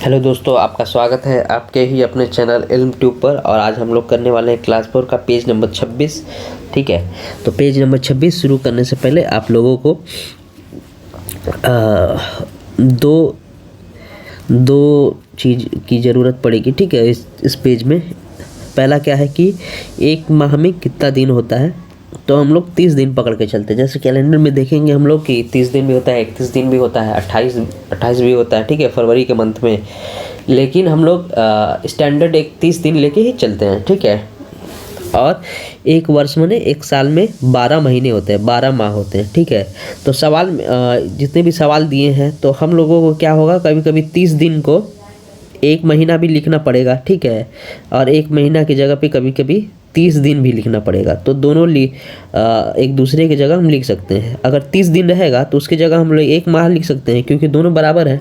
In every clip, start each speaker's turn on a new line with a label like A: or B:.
A: Hello दोस्तों, आपका स्वागत है आपके ही अपने चैनल इल्म ट्यूब पर। और आज हम लोग करने वाले हैं क्लास 4 का पेज नंबर 26। ठीक है, तो पेज नंबर 26 शुरू करने से पहले आप लोगों को दो चीज़ की ज़रूरत पड़ेगी। ठीक है, इस पेज में पहला क्या है कि एक माह में कितना दिन होता है। तो हम लोग 30 दिन पकड़ के चलते हैं। जैसे कैलेंडर में देखेंगे हम लोग कि 30 दिन भी होता है, 31 दिन भी होता है, 28 भी होता है। ठीक है, फरवरी के मंथ में। लेकिन हम लोग स्टैंडर्ड 31 दिन लेके ही चलते हैं। ठीक है, और एक वर्ष में एक साल में 12 महीने होते हैं, 12 माह होते हैं। ठीक है, तो सवाल जितने भी सवाल दिए हैं तो हम लोगों को क्या होगा, कभी कभी 30 दिन को एक महीना भी लिखना पड़ेगा। ठीक है, और एक महीना की जगह पे कभी कभी 30 दिन भी लिखना पड़ेगा। तो दोनों एक दूसरे की जगह हम लिख सकते हैं। अगर 30 दिन रहेगा तो उसकी जगह हम लोग एक माह लिख सकते हैं, क्योंकि दोनों बराबर हैं।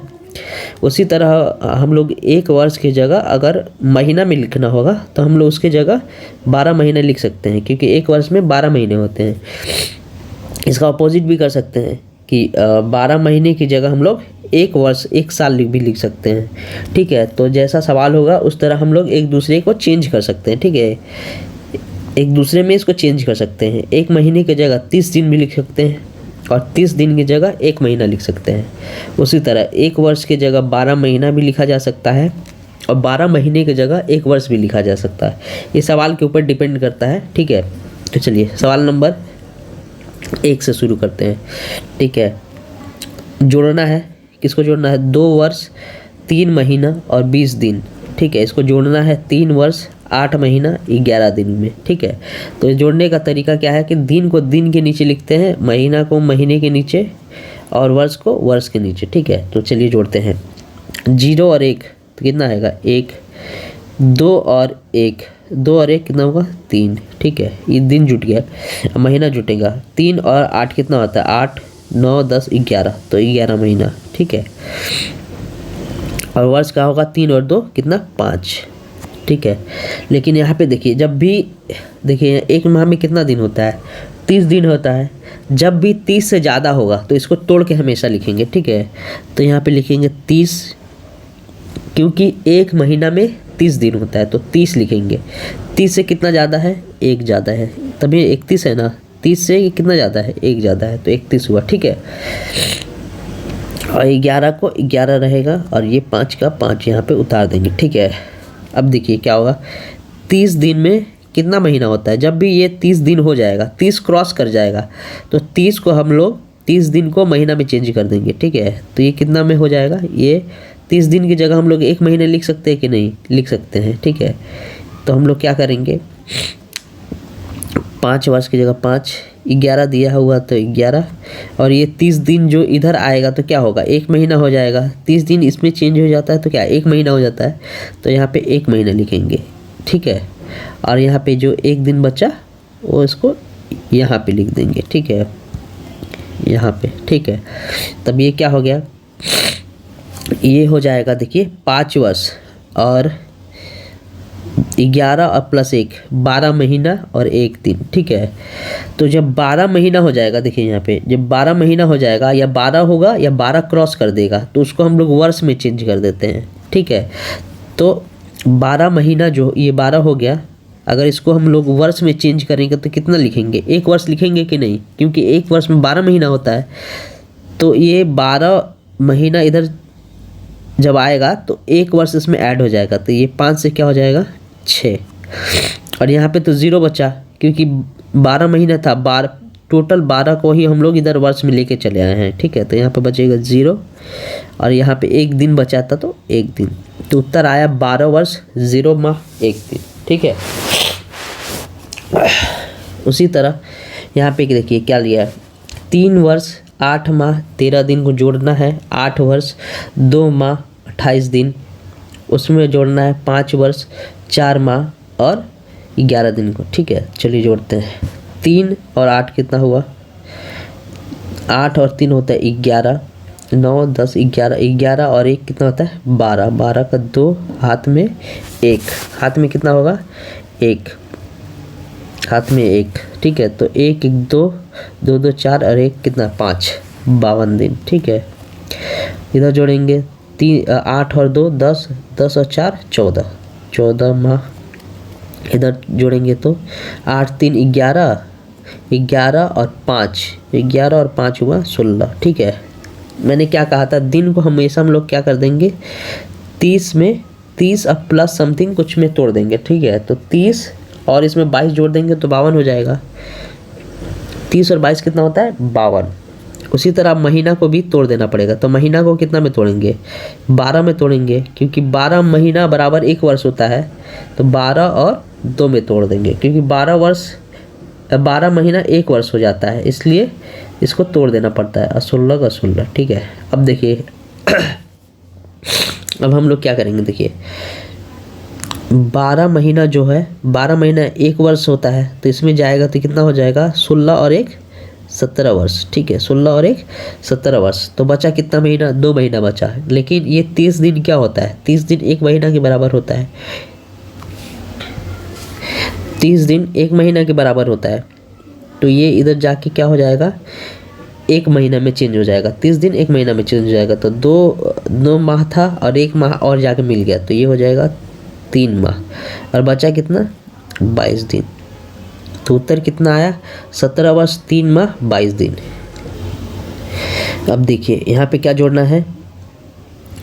A: उसी तरह हम लोग एक वर्ष की जगह अगर महीना में लिखना होगा तो हम लोग उसकी जगह 12 महीने लिख सकते हैं, क्योंकि एक वर्ष में 12 महीने होते हैं। इसका अपोजिट भी कर सकते हैं कि 12 महीने की जगह हम लोग एक वर्ष एक साल भी लिख सकते हैं। ठीक है, तो जैसा सवाल होगा उस तरह हम लोग एक दूसरे को चेंज कर सकते हैं। ठीक है, एक दूसरे में इसको चेंज कर सकते हैं। एक महीने की जगह 30 दिन भी लिख सकते हैं, और 30 दिन की जगह एक महीना लिख सकते हैं। उसी तरह एक वर्ष की जगह 12 महीना भी लिखा जा सकता है, और 12 महीने की जगह एक वर्ष भी लिखा जा सकता है। ये सवाल के ऊपर डिपेंड करता है। ठीक है, तो चलिए सवाल नंबर 1 से शुरू करते हैं। ठीक है, जोड़ना है। किसको जोड़ना है? 2 वर्ष 3 महीना और 20 दिन। ठीक है, इसको जोड़ना है 3 वर्ष 8 महीना 11 दिन में। ठीक है, तो जोड़ने का तरीका क्या है कि दिन को दिन के नीचे लिखते हैं, महीना को महीने के नीचे, और वर्ष को वर्ष के नीचे। ठीक है, तो चलिए जोड़ते हैं। 0 और 1 तो कितना आएगा? 1। 2 और 1, 2 और 1 कितना होगा? 3। ठीक है, ये दिन जुट गया, महीना जुटेगा। 3 और 8 कितना होता है? 8, 9, 10, 11, तो 11 महीना। ठीक है, और वर्ष का होगा 3 और 2 कितना? 5। ठीक है, लेकिन यहाँ पे देखिए, जब भी देखिए एक माह में कितना दिन होता है? 30 दिन होता है। जब भी 30 से ज़्यादा होगा तो इसको तोड़ के हमेशा लिखेंगे। ठीक है, तो यहाँ पे लिखेंगे 30, क्योंकि एक महीना में 30 दिन होता है तो 30 लिखेंगे। 30 से कितना ज़्यादा है? 1 ज़्यादा है, तभी 31 है ना। 30 से कितना ज़्यादा है? 1 ज़्यादा है, तो 31 हुआ। ठीक है, और 11 को 11 रहेगा, और ये 5 का 5 यहाँ पे उतार देंगे। ठीक है, अब देखिए क्या होगा। 30 दिन में कितना महीना होता है? जब भी ये 30 दिन हो जाएगा, 30 क्रॉस कर जाएगा, तो 30 को हम लोग 30 दिन को महीना में चेंज कर देंगे। ठीक है, तो ये कितना में हो जाएगा? ये 30 दिन की जगह हम लोग एक महीने लिख सकते हैं कि नहीं? लिख सकते हैं। ठीक है, तो हम लोग क्या करेंगे, 5 वर्ष की जगह 5, 11 दिया हुआ तो 11, और ये 30 दिन जो इधर आएगा तो क्या होगा? एक महीना हो जाएगा। 30 दिन इसमें चेंज हो जाता है तो क्या एक महीना हो जाता है, तो यहाँ पे एक महीना लिखेंगे। ठीक है, और यहाँ पे जो एक दिन बचा वो इसको यहाँ पे लिख देंगे। ठीक है, यहाँ पे। ठीक है, तब ये क्या हो गया? ये हो जाएगा, देखिए 5 वर्ष और 11 और प्लस 1, 12 महीना और 1 दिन। ठीक है, तो जब 12 महीना हो जाएगा, देखिए यहाँ पे जब 12 महीना हो जाएगा, या 12 होगा या 12 क्रॉस कर देगा, तो उसको हम लोग वर्ष में चेंज कर देते हैं। ठीक है, तो 12 महीना जो ये 12 हो गया, अगर इसको हम लोग वर्ष में चेंज करेंगे तो कितना लिखेंगे? एक वर्ष लिखेंगे कि नहीं? क्योंकि एक वर्ष में 12 महीना होता है, तो ये 12 महीना इधर जब आएगा तो एक वर्ष इसमें ऐड हो जाएगा, तो ये 5 से क्या हो जाएगा? 6। और यहाँ पे तो 0 बचा, क्योंकि 12 महीना था। टोटल 12 को ही हम लोग इधर वर्ष में लेके चले आए हैं। ठीक है, तो यहाँ पे बचेगा 0, और यहाँ पे 1 दिन बचा था तो 1 दिन, तो उत्तर आया 12 वर्ष 0 माह 1 दिन। ठीक है, उसी तरह यहाँ पे देखिए क्या लिया है, 3 वर्ष 8 माह 13 दिन को जोड़ना है। 8 वर्ष 2 माह 28 दिन, उसमें जोड़ना है 5 वर्ष 4 माह और 11 दिन को। ठीक है, चलिए जोड़ते हैं। 3 और 8 कितना हुआ? 8 और 3 होता है 11, 9, 10, 11, 11 और 1 कितना होता है? 12, 12 का 2, हाथ में 1, हाथ में कितना होगा? 1, हाथ में 1। ठीक है, तो 1, 1, 2, 2, 4 और 1 कितना? 5, 52 दिन। ठीक है, इधर जोड़ेंगे 8 और 2 10, 10 और 4 14, 14 माह इधर जोड़ेंगे तो 8 3 11, 11 और 5, 11 और 5 हुआ 16। ठीक है, मैंने क्या कहा था, दिन को हमेशा हम लोग क्या कर देंगे, 30 में 30 अब प्लस समथिंग कुछ में तोड़ देंगे। ठीक है, तो 30 और इसमें 22 जोड़ देंगे तो 52 हो जाएगा। 30 और 22 कितना होता है, 52। उसी तरह महीना को भी तोड़ देना पड़ेगा, तो महीना को कितना में तोड़ेंगे, 12 में तोड़ेंगे, क्योंकि 12 महीना बराबर 1 वर्ष होता है। तो 12 और 2 में तोड़ देंगे, क्योंकि 12 महीना 1 वर्ष हो जाता है, इसलिए इसको तोड़ देना पड़ता है। 16 का 16। ठीक है, अब देखिए अब हम लोग क्या करेंगे, देखिए 12 महीना जो है, 12 महीना 1 वर्ष होता है, तो इसमें जाएगा तो कितना हो जाएगा, 16 और 1 17 वर्ष। ठीक है, 16 और 1 17 वर्ष। तो बचा कितना महीना, 2 महीना बचा है। लेकिन ये 30 दिन क्या होता है, 30 दिन 1 महीना के बराबर होता है। 30 दिन 1 महीना के बराबर होता है, तो ये इधर जाके क्या हो जाएगा, 1 महीना में चेंज हो जाएगा। 30 दिन 1 महीना में चेंज हो जाएगा, तो 2 माह था और 1 माह और जाके मिल गया, तो ये हो जाएगा 3 माह। और बचा कितना, 22 दिन। तो उत्तर कितना आया, 17 वर्ष 3 माह 22 दिन। अब देखिए यहाँ पे क्या जोड़ना है,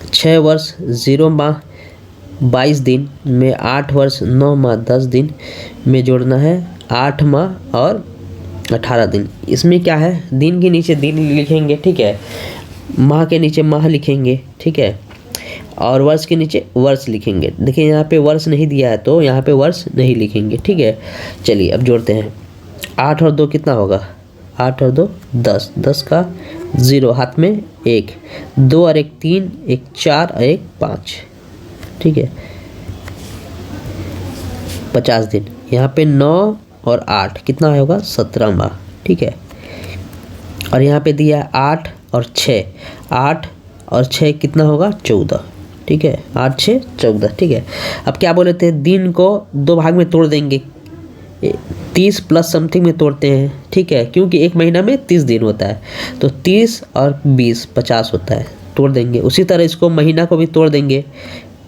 A: 6 वर्ष 0 माह 22 दिन में 8 वर्ष 9 माह 10 दिन में जोड़ना है 8 माह और 18 दिन। इसमें क्या है, दिन के नीचे दिन लिखेंगे। ठीक है, माह के नीचे माह लिखेंगे। ठीक है, और वर्ष के नीचे वर्ष लिखेंगे। देखिए यहाँ पे वर्ष नहीं दिया है तो यहाँ पे वर्ष नहीं लिखेंगे। ठीक है, चलिए अब जोड़ते हैं। 8 और 2 कितना होगा, 8 और 2 10, 10 का 0 हाथ में 1, 2 और 1 3, 1 4 और 1 5। ठीक है, 50 दिन। यहाँ पे 9 और 8 कितना होगा, 17 माह। ठीक है, और यहाँ पे दिया है 8 और 6, 8 और 6 कितना होगा, 14। ठीक है, 8 6 14। ठीक है, अब क्या बोले थे, दिन को 2 भाग में तोड़ देंगे, 30 प्लस समथिंग में तोड़ते हैं। ठीक है, क्योंकि 1 महीना में 30 दिन होता है, तो 30 और 20 50 होता है, तोड़ देंगे। उसी तरह इसको महीना को भी तोड़ देंगे।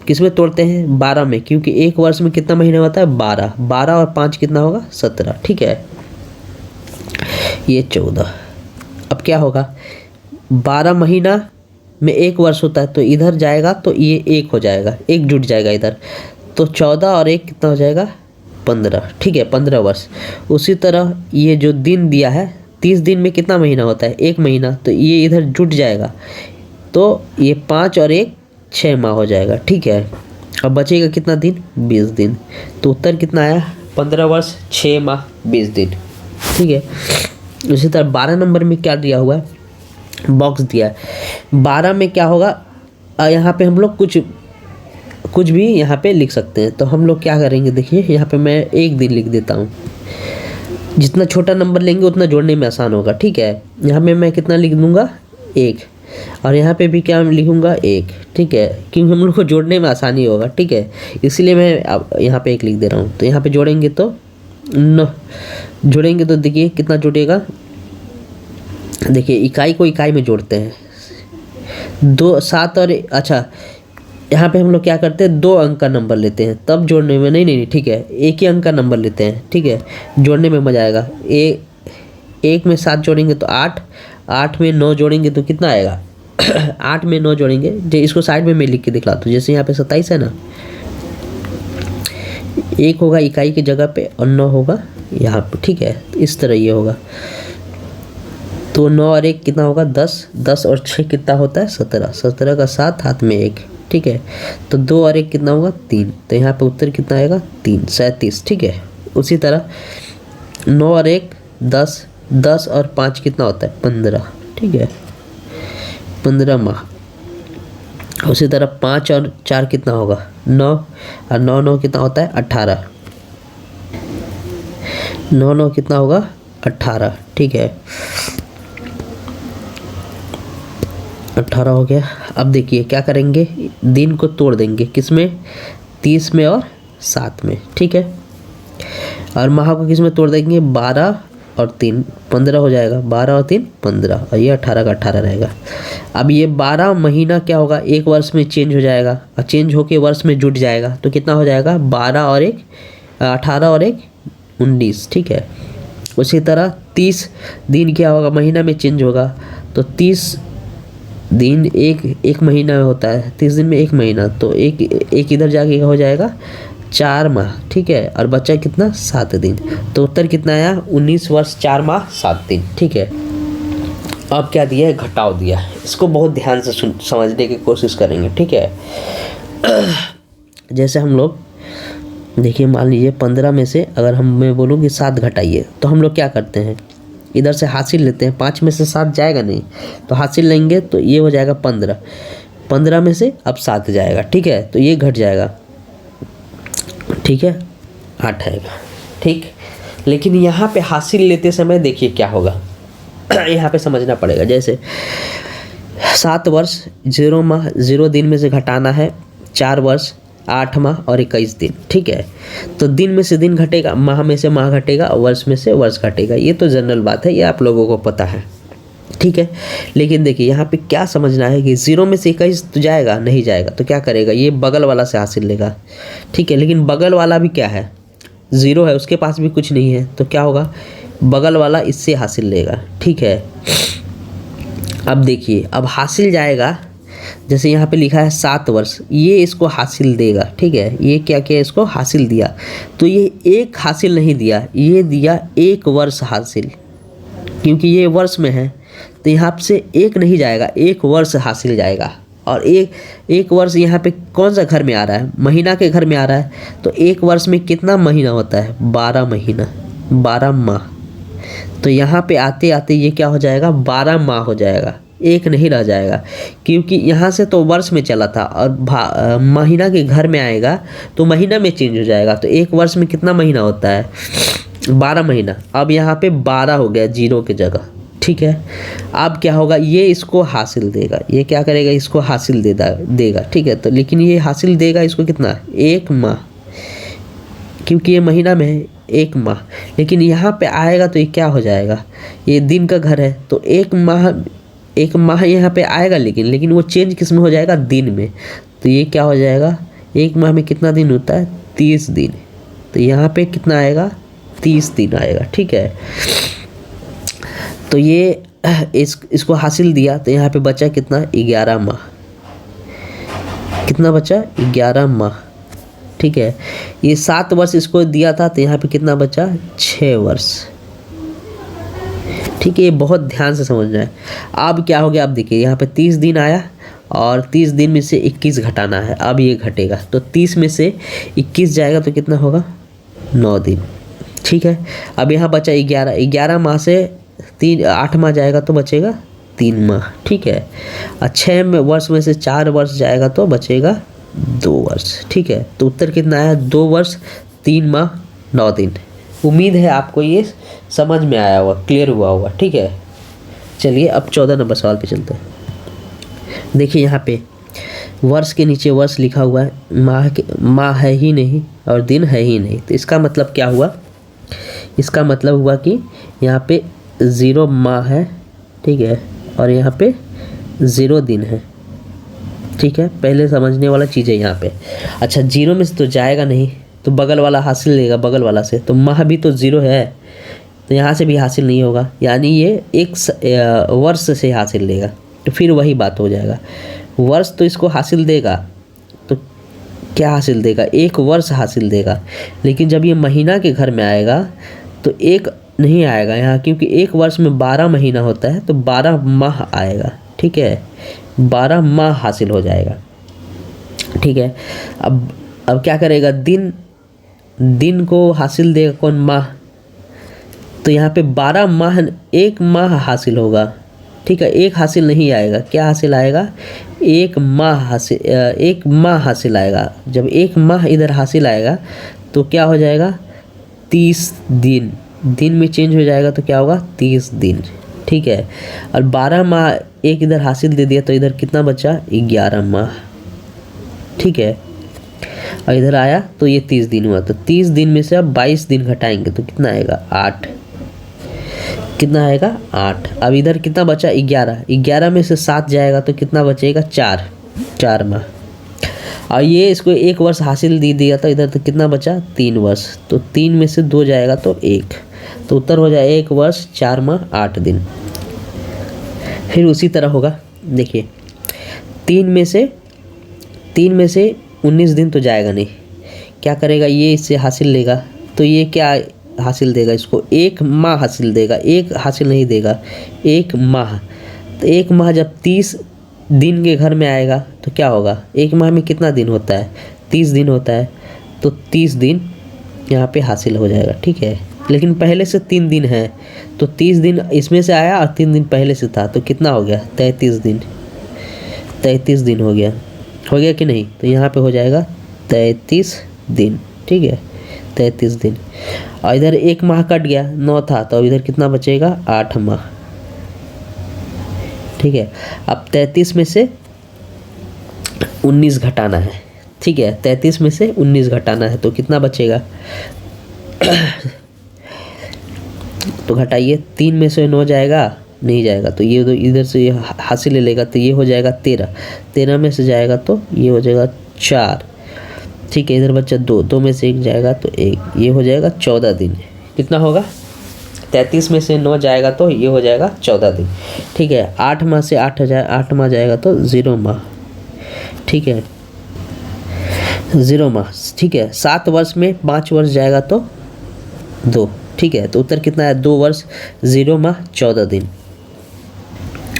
A: किस में तोड़ते हैं, 12 में, क्योंकि 1 वर्ष में कितना महीना होता है, 12, 12 और 5 कितना होगा, 17। ठीक है, ये 14। अब क्या होगा, 12 महीना में 1 वर्ष होता है, तो इधर जाएगा तो ये 1 हो जाएगा, 1 जुट जाएगा इधर, तो 14 और 1 कितना हो जाएगा, 15। ठीक है, 15 वर्ष। उसी तरह ये जो दिन दिया है, 30 दिन में कितना महीना होता है, 1 महीना, तो ये इधर जुट जाएगा, तो ये 5 और 1 6 माह हो जाएगा। ठीक है, अब बचेगा कितना दिन, 20 दिन। तो उत्तर कितना आया, 15 वर्ष 6 माह 20 दिन। ठीक है, उसी तरह 12 नंबर में क्या दिया हुआ है, बॉक्स दिया है। 12 में क्या होगा, यहाँ पे हम लोग कुछ भी यहाँ पे लिख सकते हैं। तो हम लोग क्या करेंगे, देखिए यहाँ पे मैं 1 दिन लिख देता हूँ। जितना छोटा नंबर लेंगे उतना जोड़ने में आसान होगा। ठीक है, यहाँ पे मैं कितना लिख दूँगा, 1, और यहाँ पे भी क्या लिखूँगा, 1। ठीक है, क्योंकि हम लोग को जोड़ने में आसानी होगा। ठीक है, इसलिए मैं अब यहाँ पे 1 लिख दे रहा हूँ। तो यहाँ पे जोड़ेंगे तो जोड़ेंगे तो देखिए कितना जुटेगा। देखिए इकाई को इकाई में जोड़ते हैं, 2 7 और अच्छा, यहाँ पे हम लोग क्या करते हैं, 2 अंक का नंबर लेते हैं तब जोड़ने में, नहीं, ठीक है, 1 ही अंक का नंबर लेते हैं। ठीक है, जोड़ने में मज़ा आएगा। 1 में 7 जोड़ेंगे तो 8, 8 में 9 जोड़ेंगे तो कितना आएगा 8 में 9 जोड़ेंगे, जो इसको साइड में मैं लिख के दिखलाता हूँ। जैसे यहाँ पे 27 है ना, 1 होगा इकाई की जगह पे और 9 होगा यहाँ पे। ठीक है, इस तरह ये होगा। तो 9 और 1 कितना होगा, 10, 10 और 6 कितना होता है, 17, 17 का 7 हाथ में 1। ठीक है, तो 2 और 1 कितना होगा, 3। तो यहाँ पे उत्तर कितना आएगा, 3 37। ठीक है, उसी तरह 9 और 1 10, 10 और 5 कितना होता है, 15। ठीक है, 15 माह। उसी तरह 5 और 4 कितना होगा, 9, और 9 9 कितना होता है, 18। 9 9 कितना होगा, 18। ठीक है, 18 हो गया। अब देखिए क्या करेंगे, दिन को तोड़ देंगे, किसमें, 30 में और 7 में। ठीक है, और माह को किस में तोड़ देंगे, 12 और 3 15 हो जाएगा, 12 और 3 15, और ये 18 का 18 रहेगा। अब ये 12 महीना क्या होगा, एक वर्ष में चेंज हो जाएगा और चेंज होके वर्ष में जुट जाएगा, तो कितना हो जाएगा 12 और 1 18 और 1 19, ठीक है। उसी तरह 30 दिन क्या होगा, महीना में चेंज होगा, तो 30 दिन एक महीना में होता है, 30 दिन में एक महीना, तो एक इधर जाके हो जाएगा 4 माह, ठीक है। और बच्चा कितना 7 दिन, तो उत्तर कितना आया 19 वर्ष 4 माह 7 दिन, ठीक है। अब क्या दिया है, घटाव दिया है, इसको बहुत ध्यान से समझने की कोशिश करेंगे, ठीक है। जैसे हम लोग देखिए, मान लीजिए 15 में से अगर मैं बोलूँ कि 7 घटाइए, तो हम लोग क्या करते हैं, इधर से हासिल लेते हैं, 5 में से 7 जाएगा नहीं, तो हासिल लेंगे तो ये हो जाएगा 15, 15 में से अब 7 जाएगा, ठीक है, तो ये घट जाएगा, ठीक है, 8 आएगा, ठीक। लेकिन यहाँ पे हासिल लेते समय देखिए क्या होगा, यहाँ पे समझना पड़ेगा। जैसे 7 वर्ष 0 माह 0 दिन में से घटाना है 4 वर्ष 8 माह और 21 दिन, ठीक है। तो दिन में से दिन घटेगा, माह में से माह घटेगा, वर्ष में से वर्ष घटेगा, ये तो जनरल बात है, ये आप लोगों को पता है, ठीक है। लेकिन देखिए यहाँ पे क्या समझना है कि 0 में से 21 तो जाएगा नहीं, जाएगा तो क्या करेगा, ये बगल वाला से हासिल लेगा, ठीक है। लेकिन बगल वाला भी क्या है, 0 है, उसके पास भी कुछ नहीं है, तो क्या होगा, बगल वाला इससे हासिल लेगा, ठीक है। अब देखिए, अब हासिल जाएगा, जैसे यहाँ पे लिखा है 7 वर्ष, ये इसको हासिल देगा, ठीक है। ये क्या किया, इसको हासिल दिया, तो ये एक हासिल नहीं दिया, ये दिया 1 वर्ष हासिल, क्योंकि ये वर्ष में है, तो यहाँ से एक नहीं जाएगा, 1 वर्ष हासिल जाएगा। और एक वर्ष यहाँ पे कौन सा घर में आ रहा है, महीना के घर में आ रहा है, तो 1 वर्ष में कितना महीना होता है, 12 महीना, 12 माह, तो यहाँ पे आते आते ये क्या हो जाएगा, 12 माह हो जाएगा, एक नहीं रह जाएगा, क्योंकि यहाँ से तो वर्ष में चला था और महीना के घर में आएगा तो महीना में चेंज हो जाएगा, तो 1 वर्ष में कितना महीना होता है, 12 महीना। अब यहाँ पे 12 हो गया 0 की जगह, ठीक है। अब क्या होगा, ये इसको हासिल देगा, ये क्या करेगा, इसको हासिल देगा, ठीक है। तो लेकिन ये हासिल देगा इसको कितना, 1 माह, क्योंकि ये महीना में है, 1 माह। लेकिन यहाँ पे आएगा तो ये क्या हो जाएगा, ये दिन का घर है, तो 1 माह यहाँ पे आएगा, लेकिन वो चेंज किस में हो जाएगा, दिन में, तो ये क्या हो जाएगा, 1 माह में कितना दिन होता है, 30 दिन, तो यहाँ पे कितना आएगा, 30 दिन आएगा, ठीक है। तो ये इसको हासिल दिया, तो यहाँ पे बचा कितना, 11 माह, कितना बचा, 11 माह, ठीक है। ये 7 वर्ष इसको दिया था, तो यहाँ पे कितना बचा, 6 वर्ष, ठीक है। ये बहुत ध्यान से समझना है। अब क्या हो गया, अब देखिए यहाँ पे 30 दिन आया और 30 दिन में से 21 घटाना है, अब ये घटेगा, तो 30 में से 21 जाएगा तो कितना होगा, 9 दिन, ठीक है। अब यहाँ बचा 11 माह से 8 माह जाएगा तो बचेगा 3 माह, ठीक है। और 6 वर्ष में से 4 वर्ष जाएगा तो बचेगा 2 वर्ष, ठीक है। तो उत्तर कितना आया, 2 वर्ष 3 माह 9 दिन। उम्मीद है आपको ये समझ में आया होगा, क्लियर हुआ होगा, ठीक है। चलिए अब 14 नंबर सवाल पे चलते हैं। देखिए यहाँ पे वर्ष के नीचे वर्ष लिखा हुआ है, माह है ही नहीं और दिन है ही नहीं, तो इसका मतलब क्या हुआ, इसका मतलब हुआ कि यहाँ पे 0 माह है, ठीक है, और यहाँ पे 0 दिन है, ठीक है। पहले समझने वाला चीज़ है यहाँ पे। अच्छा, 0 में से तो जाएगा नहीं, तो बगल वाला हासिल लेगा, बगल वाला से, तो माह भी तो 0 है, तो यहाँ से भी हासिल नहीं होगा, यानी ये एक वर्ष से हासिल लेगा, तो फिर वही बात हो जाएगा, वर्ष तो इसको हासिल देगा, तो क्या हासिल देगा, 1 वर्ष हासिल देगा। लेकिन जब ये महीना के घर में आएगा तो 1 नहीं आएगा यहाँ, क्योंकि 1 वर्ष में 12 महीना होता है, तो 12 माह आएगा, ठीक है, 12 माह हासिल हो जाएगा, ठीक है। अब क्या करेगा, दिन को हासिल देगा कौन, माह, तो यहाँ पे 12 माह, 1 माह हासिल होगा, ठीक है। 1 हासिल नहीं आएगा, क्या हासिल आएगा, 1 माह हासिल आएगा। जब 1 माह इधर हासिल आएगा तो क्या हो जाएगा, 30 दिन में चेंज हो जाएगा, तो क्या होगा, 30 दिन, ठीक है। और 12 माह एक इधर हासिल दे दिया, तो इधर कितना बचा, 11 माह, ठीक है। और इधर आया तो ये 30 दिन हुआ, तो 30 दिन में से अब 22 दिन घटाएंगे तो कितना आएगा, 8, कितना आएगा 8। अब इधर कितना बचा 11, 11 में से 7 जाएगा तो कितना बचेगा 4 माह। और ये इसको 1 वर्ष हासिल दे दिया था इधर, तो कितना बचा 3 वर्ष, तो 3 में से 2 जाएगा तो 1, तो उत्तर हो जाए 1 वर्ष 4 माह 8 दिन। फिर उसी तरह होगा, देखिए 3 में से 19 दिन तो जाएगा नहीं, क्या करेगा ये इससे हासिल लेगा, तो ये क्या हासिल देगा इसको 1 माह हासिल देगा, 1 हासिल नहीं देगा 1 माह। तो 1 माह जब 30 दिन के घर में आएगा तो क्या होगा, 1 माह में कितना दिन होता है 30 दिन होता है, तो 30 दिन यहाँ पे हासिल हो जाएगा, ठीक है। लेकिन पहले से 3 दिन है तो 30 दिन इसमें से आया और 3 दिन पहले से था, तो कितना हो गया 33 दिन, 33 दिन हो गया कि नहीं, तो यहाँ पे हो जाएगा 33 दिन, ठीक है 33 दिन। और इधर 1 माह कट गया 9 था, तो अब इधर कितना बचेगा 8 माह, ठीक है। अब 33 में से 19 घटाना है, ठीक है 33 में से 19 घटाना है, तो कितना बचेगा तो घटाइए, 3 में से 9 जाएगा नहीं जाएगा, तो ये इधर से ये हासिल ले लेगा, तो ये हो जाएगा 13, 13 में से जाएगा तो ये हो जाएगा 4, ठीक है। इधर बच्चा 2 में से 1 जाएगा तो 1, ये हो जाएगा 14 दिन। कितना होगा 33 में से 9 जाएगा तो ये हो जाएगा 14 दिन, ठीक है। 8 माह से 8 माह जाएगा तो 0 माह, ठीक है 0 माह, ठीक है। 7 वर्ष में 5 वर्ष जाएगा तो 2, ठीक है। तो उत्तर कितना है 2 वर्ष 0 माह 14 दिन।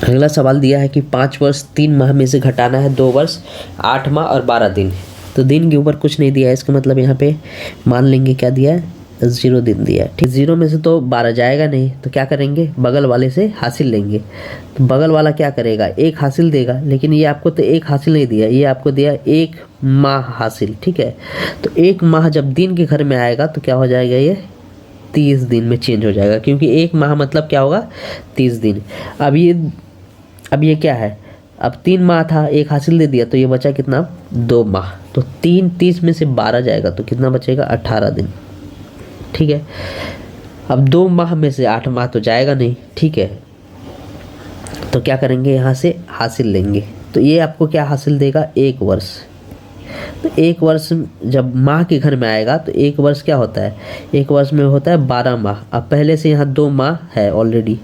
A: अगला सवाल दिया है कि 5 वर्ष 3 माह में से घटाना है 2 वर्ष 8 माह और 12 दिन। तो दिन के ऊपर कुछ नहीं दिया है, इसका मतलब यहाँ पे मान लेंगे क्या दिया है 0 दिन दिया है, ठीक। 0 में से तो 12 जाएगा नहीं, तो क्या करेंगे बगल वाले से हासिल लेंगे। तो बगल वाला क्या करेगा 1 हासिल देगा, लेकिन ये आपको तो 1 हासिल नहीं दिया, ये आपको दिया 1 माह हासिल, ठीक है। तो 1 माह जब दिन के घर में आएगा तो क्या हो जाएगा ये 30 दिन में चेंज हो जाएगा, क्योंकि 1 माह मतलब क्या होगा 30 दिन। अब ये क्या है, अब 3 माह था 1 हासिल दे दिया, तो ये बचा कितना 2 माह, तो 30 में से 12 जाएगा तो कितना बचेगा 18 दिन, ठीक है। अब 2 माह में से 8 माह तो जाएगा नहीं, ठीक है। तो क्या करेंगे यहाँ से हासिल लेंगे, तो ये आपको क्या हासिल देगा 1 वर्ष। तो 1 वर्ष जब माह के घर में आएगा तो 1 वर्ष क्या होता है 1 वर्ष में होता है 12 माह। अब पहले से यहाँ 2 माह है ऑलरेडी,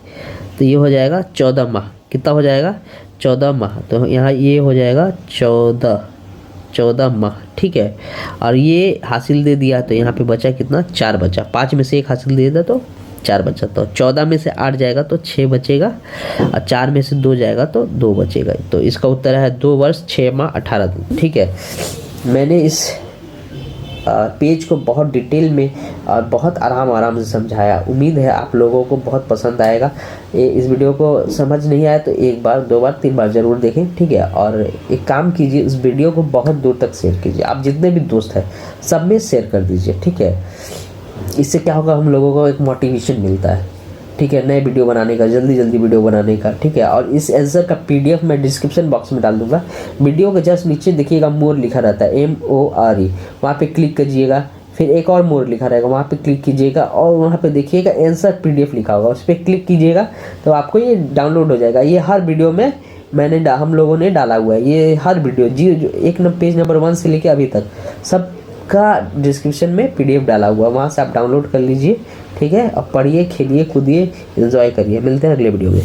A: तो ये हो जाएगा 14 माह। कितना हो जाएगा 14 माह, तो यहाँ ये हो जाएगा 14 माह, ठीक है। और ये हासिल दे दिया तो यहाँ पे बचा कितना 4 बचा, 5 में से 1 हासिल दे दिया तो 4 बचा, तो 14 में से 8 जाएगा तो 6 बचेगा, और 4 में से 2 जाएगा तो 2 बचेगा। तो इसका उत्तर है 2 वर्ष 6 माह 18 दिन, ठीक है। मैंने इस पेज को बहुत डिटेल में और बहुत आराम से समझाया। उम्मीद है आप लोगों को बहुत पसंद आएगा। इस वीडियो को समझ नहीं आया तो 1 बार 2 बार 3 बार ज़रूर देखें, ठीक है। और एक काम कीजिए, इस वीडियो को बहुत दूर तक शेयर कीजिए, आप जितने भी दोस्त हैं सब में शेयर कर दीजिए, ठीक है। इससे क्या होगा, हम लोगों को एक मोटिवेशन मिलता है, ठीक है, नए वीडियो बनाने का, जल्दी वीडियो बनाने का, ठीक है। और इस आंसर का PDF मैं डिस्क्रिप्शन बॉक्स में डाल दूंगा। वीडियो के जस्ट नीचे देखिएगा मोर लिखा रहता है MORE, वहाँ पे क्लिक कीजिएगा। फिर एक और मोर लिखा रहेगा, वहाँ पे क्लिक कीजिएगा और वहाँ पे देखिएगा आंसर PDF लिखा होगा, उस पर क्लिक कीजिएगा तो आपको ये डाउनलोड हो जाएगा। ये हर वीडियो में हम लोगों ने डाला हुआ है, ये हर वीडियो पेज नंबर 1 से लेके अभी तक सब का डिस्क्रिप्शन में PDF डाला हुआ है, वहाँ से आप डाउनलोड कर लीजिए, ठीक है। और पढ़िए, खेलिए, कूदिए, एंजॉय करिए। मिलते हैं अगले वीडियो में।